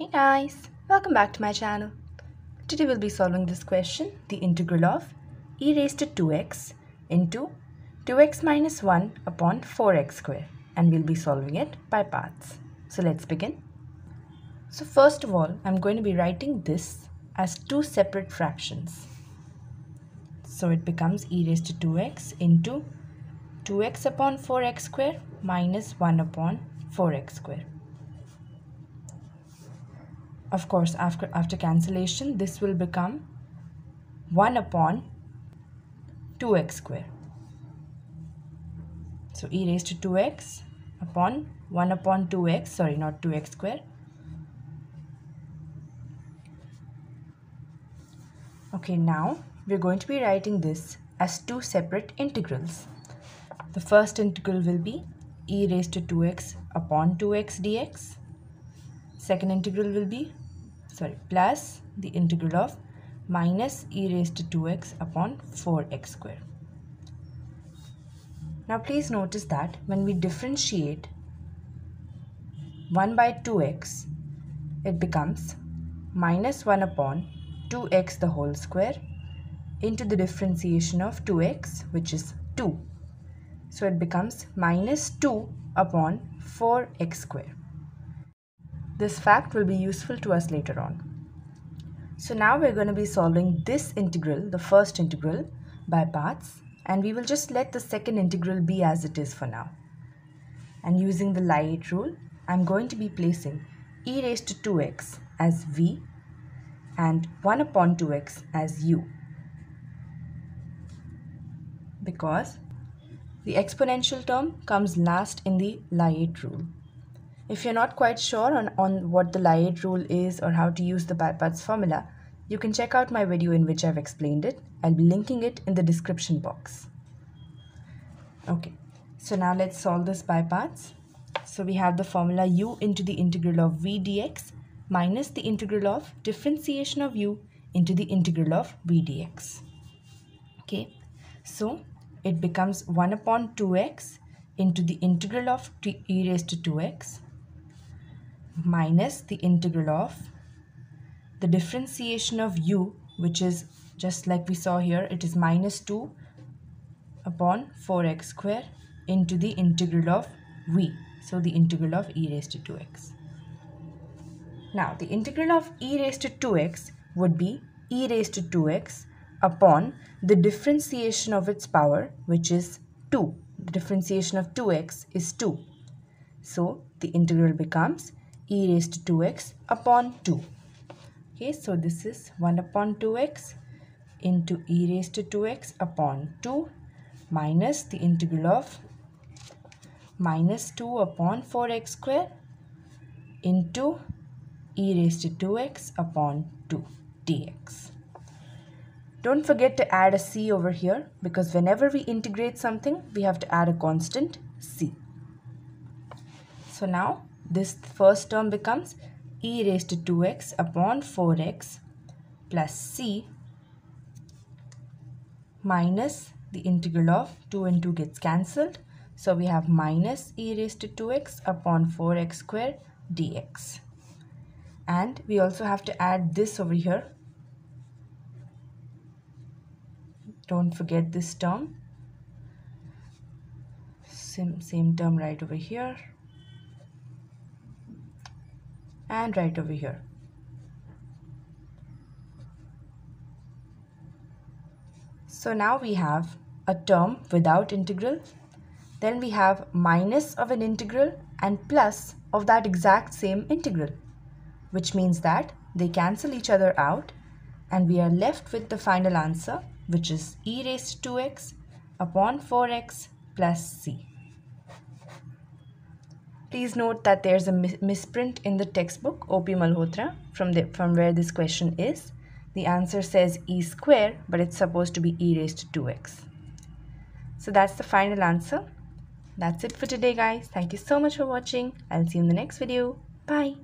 Hey guys, welcome back to my channel. Today we'll be solving this question, the integral of e raised to 2x into 2x minus 1 upon 4x square, and we'll be solving it by parts. So let's begin. So first of all, I'm going to be writing this as two separate fractions. So it becomes e raised to 2x into 2x upon 4x square minus 1 upon 4x square. Of course, after cancellation, this will become 1 upon 2x square. So e raised to 2x upon 1 upon 2x, sorry, not 2x square. Okay, now we're going to be writing this as two separate integrals. The first integral will be e raised to 2x upon 2x dx. Second integral will be, plus the integral of minus e raised to 2x upon 4x square. Now please notice that when we differentiate 1 by 2x, it becomes minus 1 upon 2x the whole square into the differentiation of 2x, which is 2. So it becomes minus 2 upon 4x square. This fact will be useful to us later on. So now we're going to be solving this integral, the first integral, by parts, and we will just let the second integral be as it is for now. And using the Lie-8 rule, I'm going to be placing e raised to 2x as v and 1 upon 2x as u, because the exponential term comes last in the Lie-8 rule. If you're not quite sure on what the Lie-8 rule is or how to use the by parts formula, you can check out my video in which I've explained it. I'll be linking it in the description box. Okay, so now let's solve this by parts. So we have the formula u into the integral of v dx minus the integral of differentiation of u into the integral of v dx. Okay, so it becomes 1 upon 2x into the integral of e raised to 2x minus the integral of the differentiation of u, which is just like we saw here, it is minus 2 upon 4x square into the integral of v, so the integral of e raised to 2x. Now the integral of e raised to 2x would be e raised to 2x upon the differentiation of its power, which is 2. The differentiation of 2x is 2. So the integral becomes e raised to 2x upon 2. Okay, so this is 1 upon 2x into e raised to 2x upon 2 minus the integral of minus 2 upon 4x square into e raised to 2x upon 2 dx. Don't forget to add a c over here, because whenever we integrate something, we have to add a constant c. So now this first term becomes e raised to 2x upon 4x plus c minus the integral of 2 and 2 gets cancelled. So we have minus e raised to 2x upon 4x square dx. And we also have to add this over here. Don't forget this term. Same term right over here. And right over here. So now we have a term without integral. Then we have minus of an integral and plus of that exact same integral, which means that they cancel each other out and we are left with the final answer, which is e raised to 2x upon 4x plus c. Please note that there's a misprint in the textbook OP Malhotra from where this question is. The answer says e square, but it's supposed to be e raised to 2x. So that's the final answer. That's it for today, guys. Thank you so much for watching. I'll see you in the next video. Bye.